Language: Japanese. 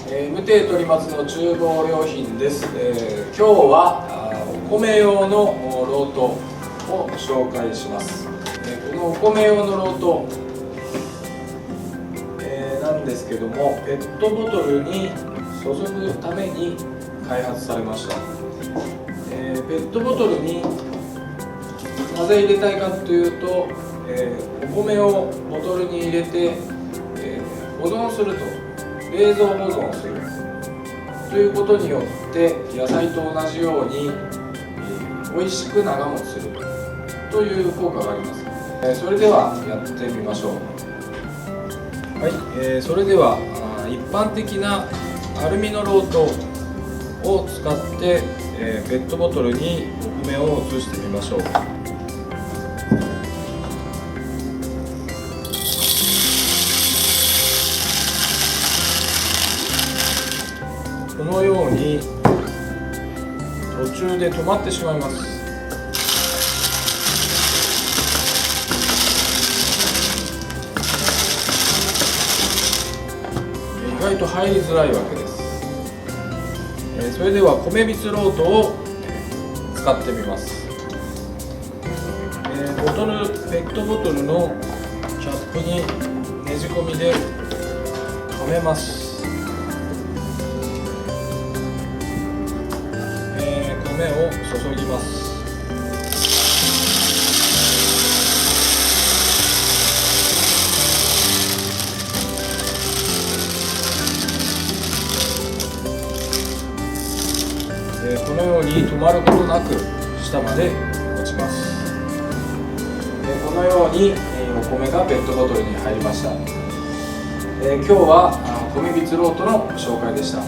無定取松の厨房良品です。今日はお米用のロートを紹介します。このお米用のロート、なんですけども、ペットボトルに注ぐために開発されました。ペットボトルになぜ入れたいかというと、お米をボトルに入れて、保存すると、冷蔵保存するということによって野菜と同じように、美味しく長持ちするという効果があります。それではやってみましょう。はい、それでは一般的なアルミのロートを使って、ペットボトルにお米を移してみましょう。このように途中で止まってしまいます。意外と入りづらいわけです。それでは米びつロートを使ってみます。ペットボトルのキャップにねじ込みではめます。米を注ぎます。このように止まることなく下まで落ちます。このようにお米がペットボトルに入りました。今日は米びつロートの紹介でした。